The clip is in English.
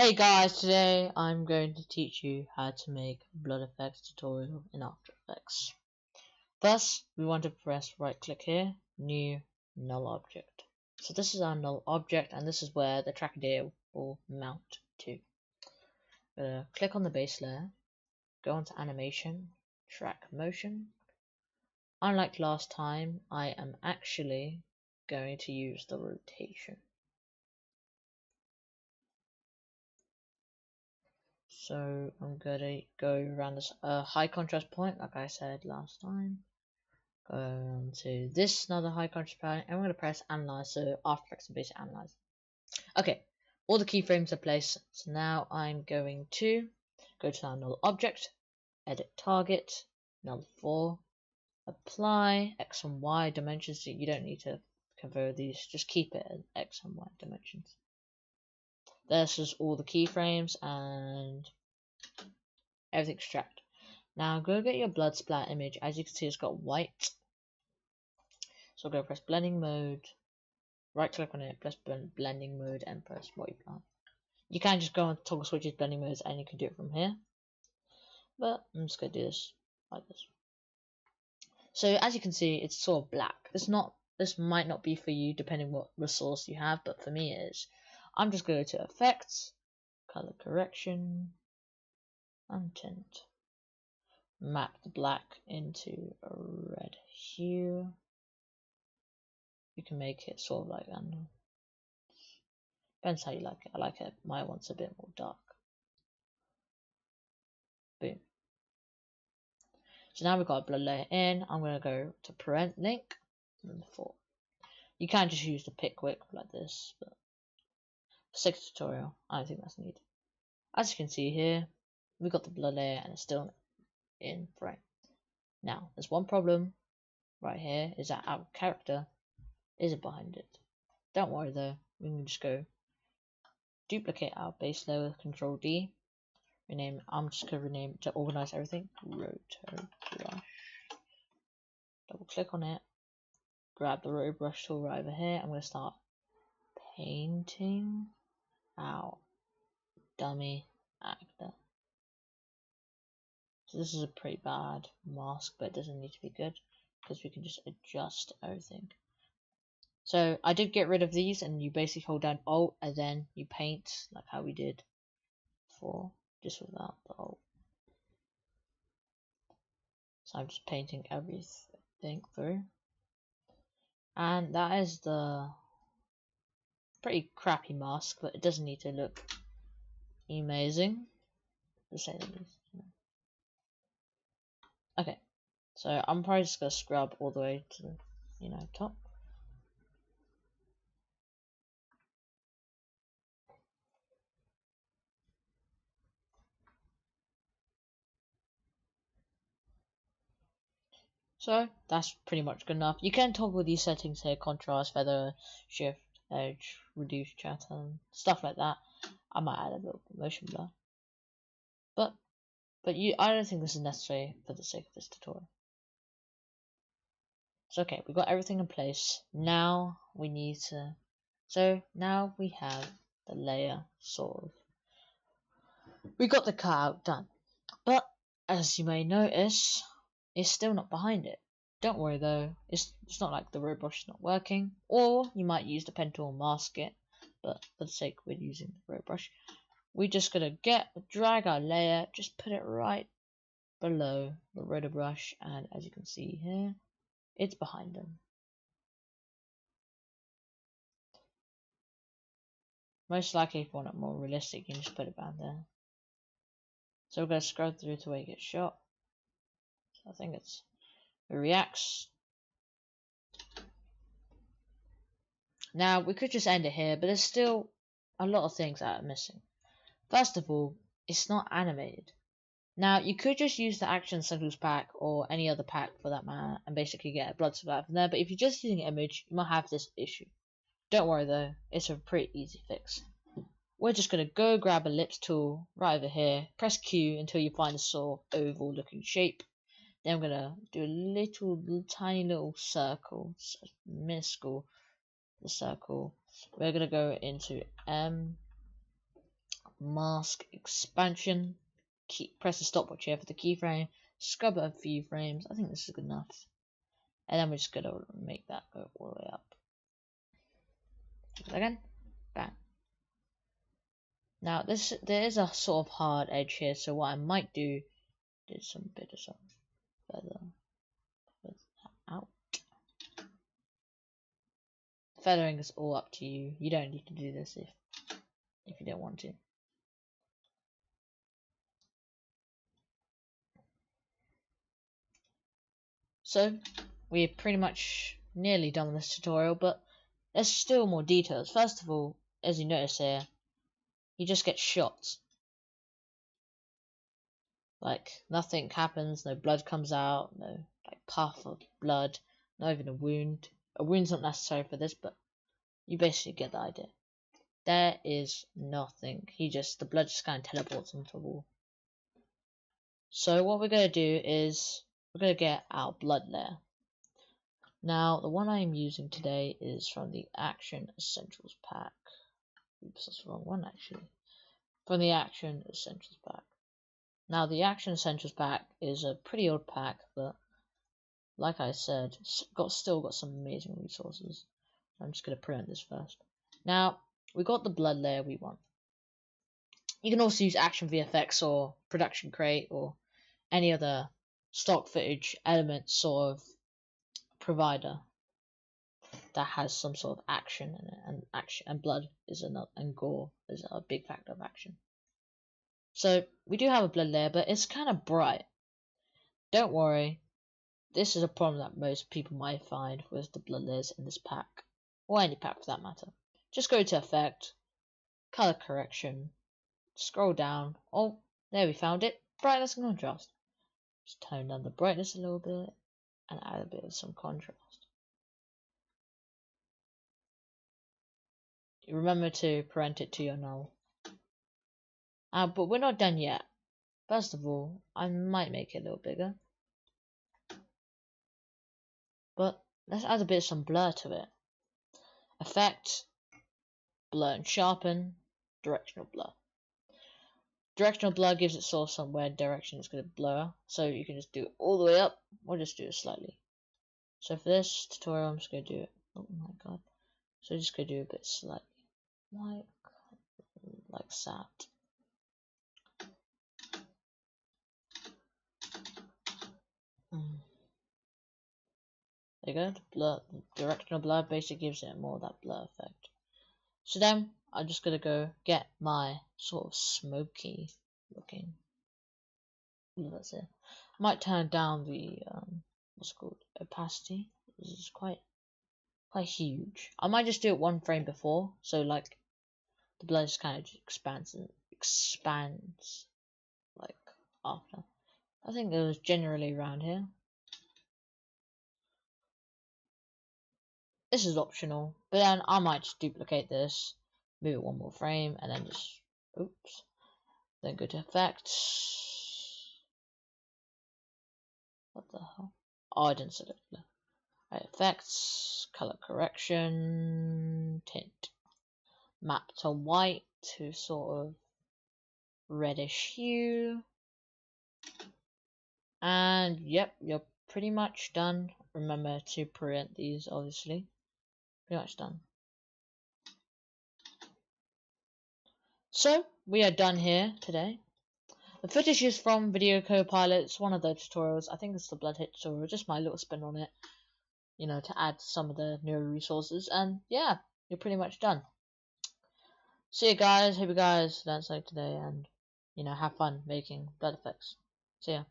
Hey guys, today I'm going to teach you how to make a blood effects tutorial in After Effects. First, we want to press right click here, new null object. So this is our null object and this is where the track idea will mount to. Click on the base layer, go onto animation, track motion. Unlike last time, I am actually going to use the rotation. So I'm gonna go around this high contrast point, like I said last time. Go on to this another high contrast point, and we're gonna press analyze. So After Effects and Basic Analyze. Okay, all the keyframes are placed. So now I'm going to go to our null object, edit target, null 4, apply X and Y dimensions. So you don't need to convert these, just keep it as X and Y dimensions. This is all the keyframes and everything extract. Now go get your blood splat image. As you can see, it's got white. So go press blending mode, right click on it, press blending mode, and press multiply. You can just go on toggle switches, blending modes, and you can do it from here. But I'm just gonna do this like this. So as you can see, it's sort of black. This might not be for you depending what resource you have, but for me it is. I'm just going to go to effects, color correction, and tint. Map the black into a red hue. You can make it sort of like that. Depends how you like it. I like it. My one's a bit more dark. Boom. So now we've got a blood layer in. I'm going to go to parent link and 4. You can just use the Pickwick like this, but for sake of tutorial, I don't think that's needed. As you can see here, we've got the blood layer and it's still in frame. Now, there's one problem right here, is that our character isn't behind it. Don't worry though, we can just go duplicate our base layer with Control D. Rename. I'm just gonna rename to organize everything. Roto brush. Double click on it. Grab the roto brush tool right over here. I'm gonna start painting our dummy actor. So this is a pretty bad mask, but it doesn't need to be good because we can just adjust everything. So I did get rid of these, and you basically hold down Alt and then you paint like how we did before, just without the Alt. So I'm just painting everything through. And that is the pretty crappy mask, but it doesn't need to look amazing, to say the least. Okay, so I'm probably just gonna scrub all the way to the top. So that's pretty much good enough. You can toggle these settings here: contrast, feather, shift, edge, reduce chatter, stuff like that. I might add a little motion blur, but I don't think this is necessary for the sake of this tutorial. So okay, we've got everything in place. Now we need to. So now we have the layer sort of. We got the cutout done, but as you may notice, it's still not behind it. Don't worry though, it's not like the roto brush is not working, or you might use the pen tool and mask it, but for the sake we're using the roto brush. We're just gonna drag our layer, just put it right below the roto brush, and as you can see here, it's behind them. Most likely if you want it more realistic, you can just put it down there. So we're gonna scroll through to where it gets shot. So I think it reacts. Now we could just end it here, but there's still a lot of things that are missing. First of all, it's not animated. Now you could just use the Action Singles pack or any other pack for that matter and basically get a blood splat from there, but if you're just using an image, you might have this issue. Don't worry though, it's a pretty easy fix. We're just gonna go grab a ellipse tool right over here, press Q until you find a sort of oval looking shape. Then I'm gonna do a tiny little circle, minuscule the circle. We're gonna go into M, mask expansion. Press the stopwatch here for the keyframe. Scrub it a few frames. I think this is good enough. And then we're just gonna make that go all the way up. Again, bang. Now there is a sort of hard edge here, so what I might do is some bit of some feather out. Feathering is all up to you. You don't need to do this if you don't want to. So we're pretty much nearly done with this tutorial, but there's still more details. First of all, as you notice here, he just gets shot. Like nothing happens, no blood comes out, no like puff of blood, not even a wound. A wound's not necessary for this, but you basically get the idea. There is nothing. The blood just kind of teleports onto the wall. So what we're going to do is we're going to get our blood layer. Now, the one I am using today is from the Action Essentials pack. Oops, that's the wrong one actually. From the Action Essentials pack. Now, the Action Essentials pack is a pretty old pack, but like I said, still got some amazing resources. I'm just going to print this first. Now, we got the blood layer we want. You can also use Action VFX or Production Crate or any other stock footage element sort of provider that has some sort of action in it, and blood is another, and gore is a big factor of action. So we do have a blood layer, but it's kind of bright. Don't worry, this is a problem that most people might find with the blood layers in this pack, or any pack for that matter. Just go to Effect, Color Correction, scroll down. Oh, there we found it. Brightness and contrast. Just tone down the brightness a little bit and add a bit of some contrast. Remember to parent it to your null. But we're not done yet. First of all, I might make it a little bigger. But let's add a bit of some blur to it. Effect, blur and sharpen, directional blur. Directional blur gives it sort of somewhere direction it's going to blur, so you can just do it all the way up or just do it slightly. So for this tutorial, I'm just going to do it. Oh my god! So I'm just going to do a bit slightly, like that. There you go. The directional blur basically gives it more of that blur effect. So then I'm just gonna go get my sort of smoky looking. That's it. I might turn down the what's it called, opacity. This is quite huge. I might just do it one frame before, so like the blur just kind of expands like after. I think it was generally around here. This is optional, but then I might just duplicate this, move it one more frame, and then just oops. Then go to effects. What the hell? Oh, I didn't select it. Right, effects, color correction, tint, map to white to sort of reddish hue, and yep, you're pretty much done. Remember to print these, obviously. Pretty much done. So we are done here today. The footage is from Video Copilot. It's one of the tutorials. I think it's the Blood Hit tutorial. Just my little spin on it, you know, to add some of the newer resources. And yeah, you're pretty much done. See you guys. Hope you guys learned something today, and you know, have fun making blood effects. See ya.